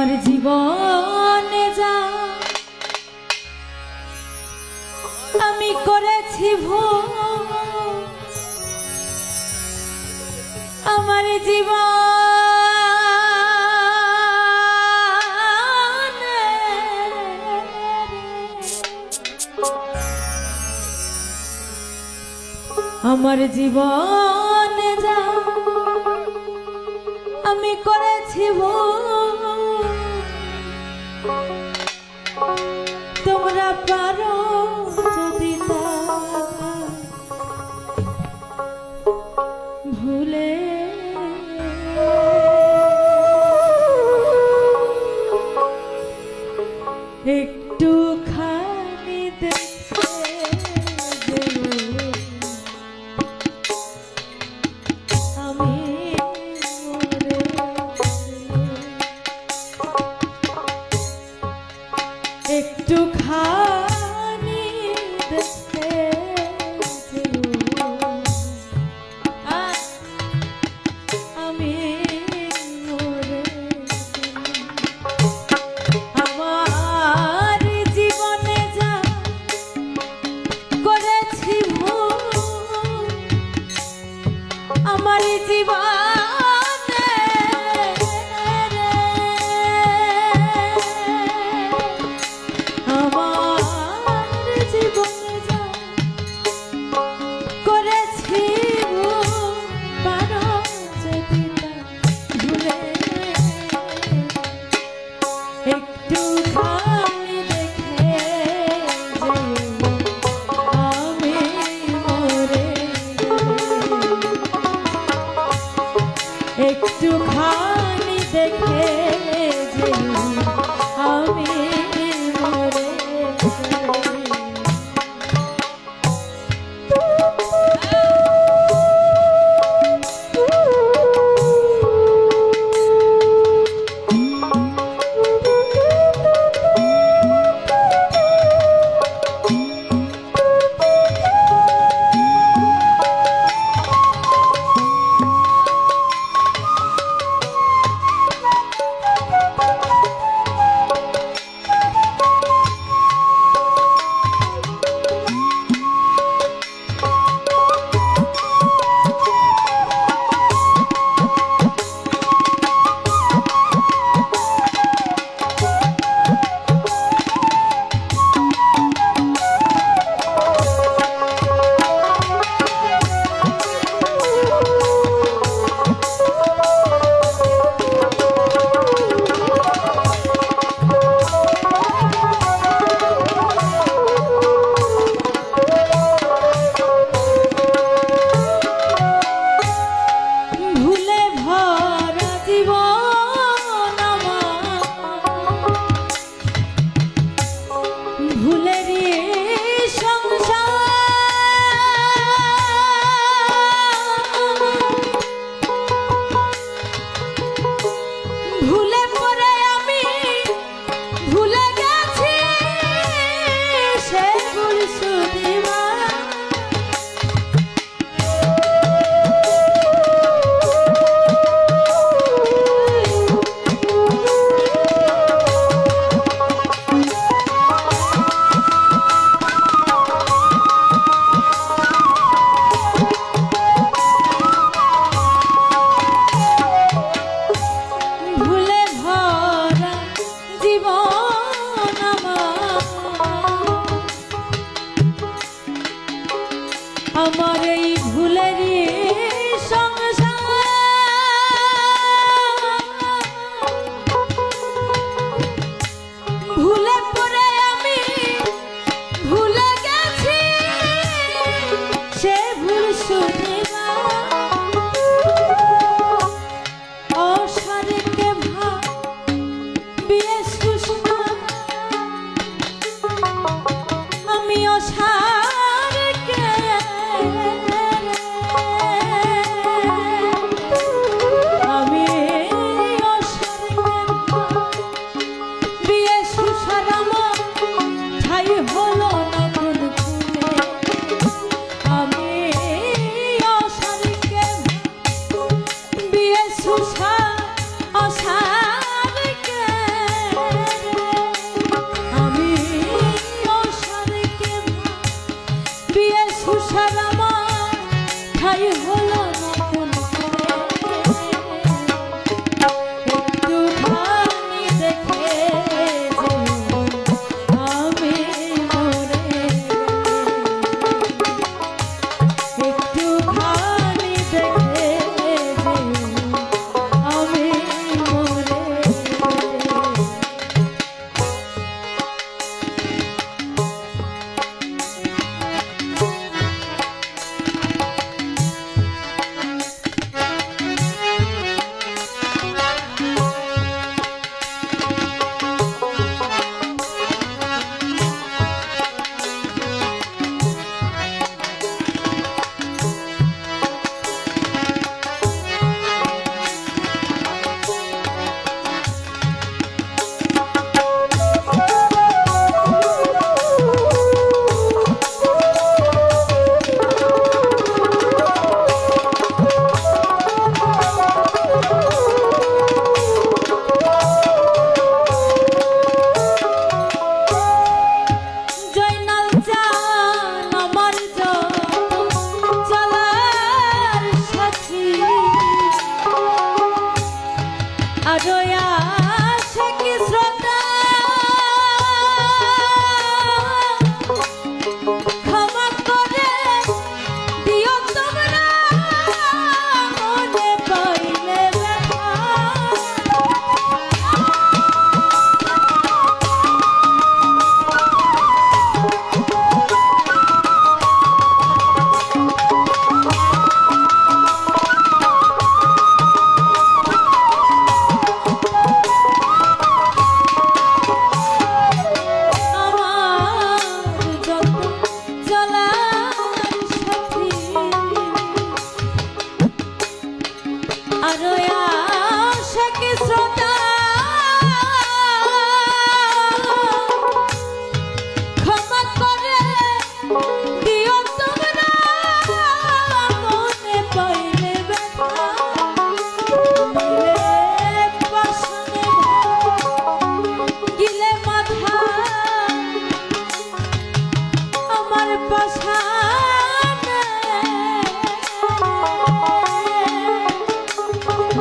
আমার জীবনে যা আমি করেছি ভুল, আমার জীবনে আমার জীবনে যা আমি করেছি ভুল, তোমরা পারো যদি তা ভুলে একটু খানি দেখে আমি একটু খানি দেখে আমি আমার জীবনে যা করেছি ভুল, আমার জীবনে আমার জীবনে যা করেছি ভুল, পারো যদি তা ভুলে একটু খানি দেখে আমি মরে একটু খানি দেখে আমি মরে আমার এই ভুলেরই সংসার, ভুলে পড়ে আমি ভুলে গেছি সে ভুল শুনিবা, অসারকে ভাব বিয়ে সুষমা আমি অসারকে আরো আশাকে শ্রোতা ক্ষমা করে দিও তোমরা মনে পাইলে ব্যথা দিলে পাশানে গিলে মাথা আমার পাশানে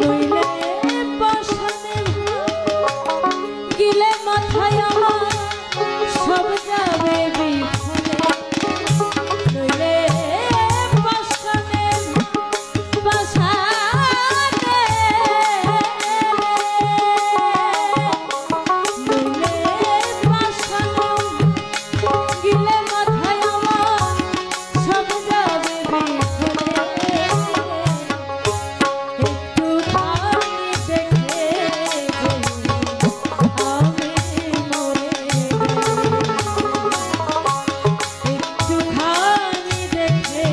নইলে পাশানে গিলে মাথায় আমার সব যাবে বিফলে নইলে পাশানে পাশানে নইলে পাশানে গিলে মাথায় আমার সব যাবে বিফলে একটুখানি দেখে আমি মরে একটুখানি দেখে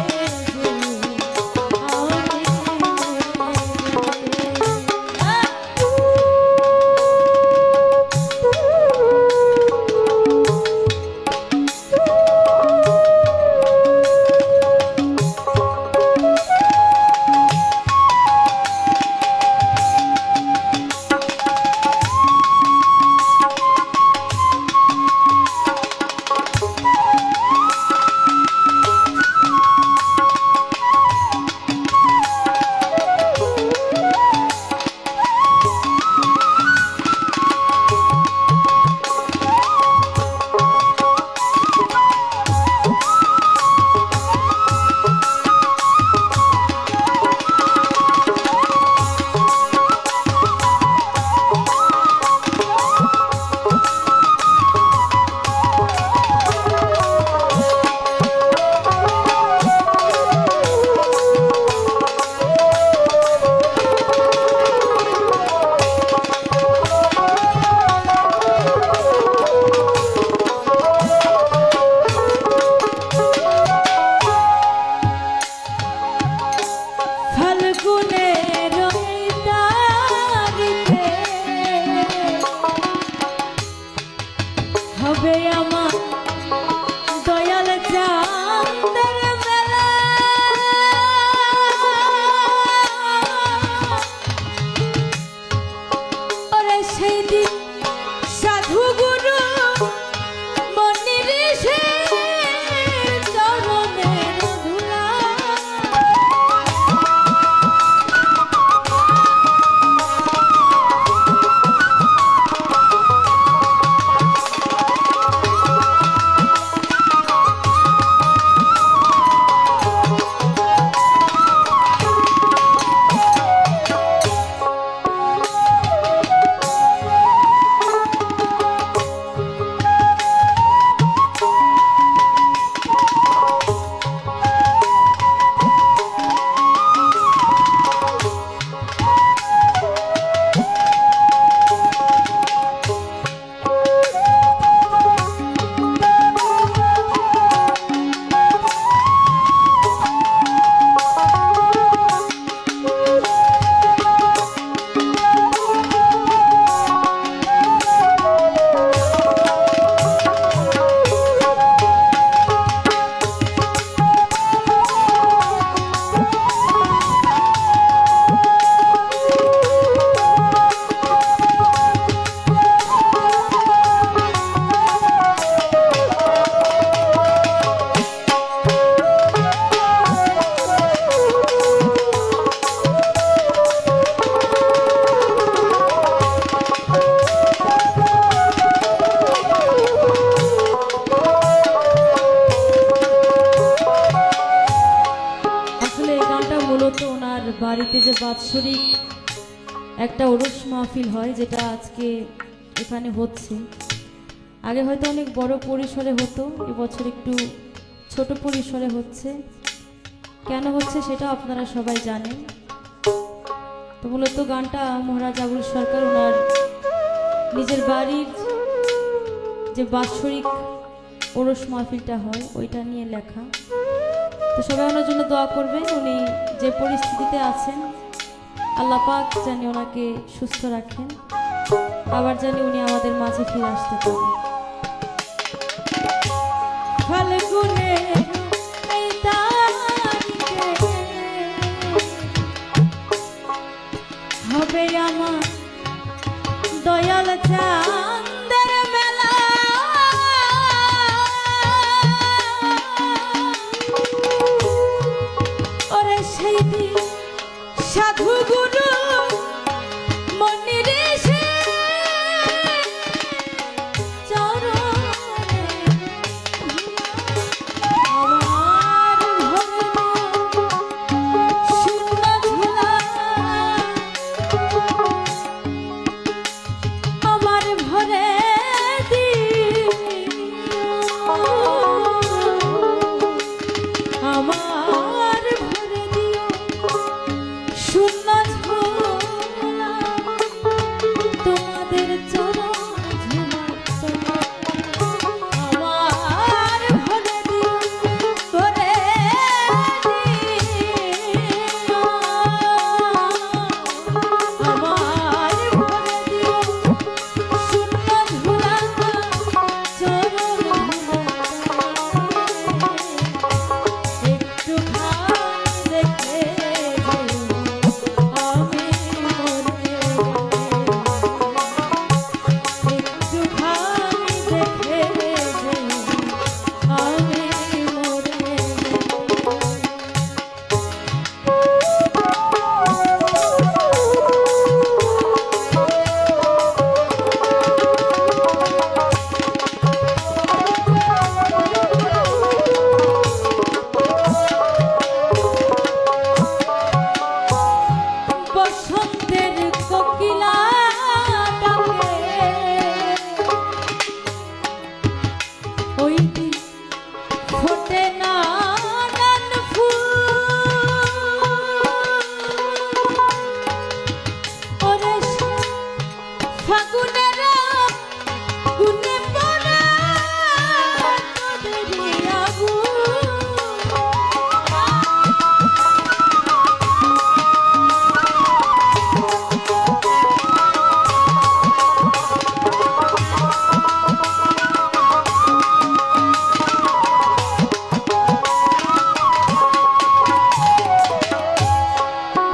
ফাল্গুনের ওই তারিখে হবে আমার দয়াল চাঁদের মেলা ওরে সেই দিন সাধু গুরু মনি ঋষি চরণের ধুলা বাড়িতে যে বাৎসরিক একটা ওরস মাহফিল হয় যেটা আজকে এখানে হচ্ছে আগে হয়তো অনেক বড় পরিসরে হতো এবছর একটু ছোট পরিসরে হচ্ছে কেন হচ্ছে সেটা আপনারা সবাই জানেন তো মূলত গানটা মহারাজ আবুল সরকার ওনার নিজের বাড়ির যে বাৎসরিক ওরস মাহফিলটা হয় ওইটা নিয়ে লেখা তো সবাই ওনার জন্য দোয়া করবেন উনি যে পরিস্থিতিতে আছেন আল্লাহ পাক জানি ওনাকে সুস্থ রাখেন, আবার জানি উনি আমাদের মাঝে ফিরে আসতে পারেন। ফাল্গুনে এই তারিখে হবে আমার দয়াল চাঁদের মেলা, ওরে সেই দিন সাধু গুরু মনিরে সে চরণে আমার ভরে শূন্য ঝোলা, আমার ভরে দিও, আমার ভরে দিও শূন্য ঝোলা, তোমাদের চরণ ঝোলা, আমার ভরে দিও করে দিও, আমার ভরে দিও শূন্য ঝোলা, চরণ একটু দেখে আমি মরে, একটু দেখে আমি মরে। বসন্তের কোকিলা ডাকে ওই দিন ফোটে নানান ফুল, ওরে ফাগুনের গুনে পড়ে তোদেরই আগুন,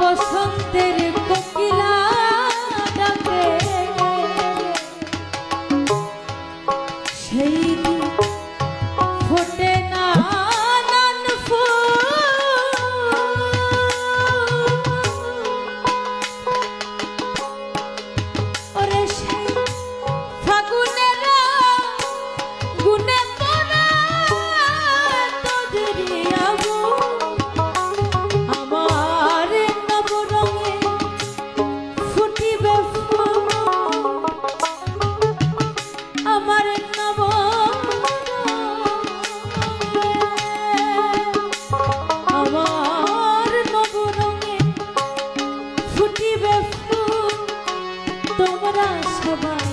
বসন্তের কোকিলা ডাকে সেই দিন ফোটে নানান ফুল, ওরে সেই ফাগুনের গুনে পড়ে তোদেরই আগুন, আমার নবরঙে ফুটিবে ফুল, আমার আমার নবরঙে ফুটিবে ফুল, তোমরা সবাই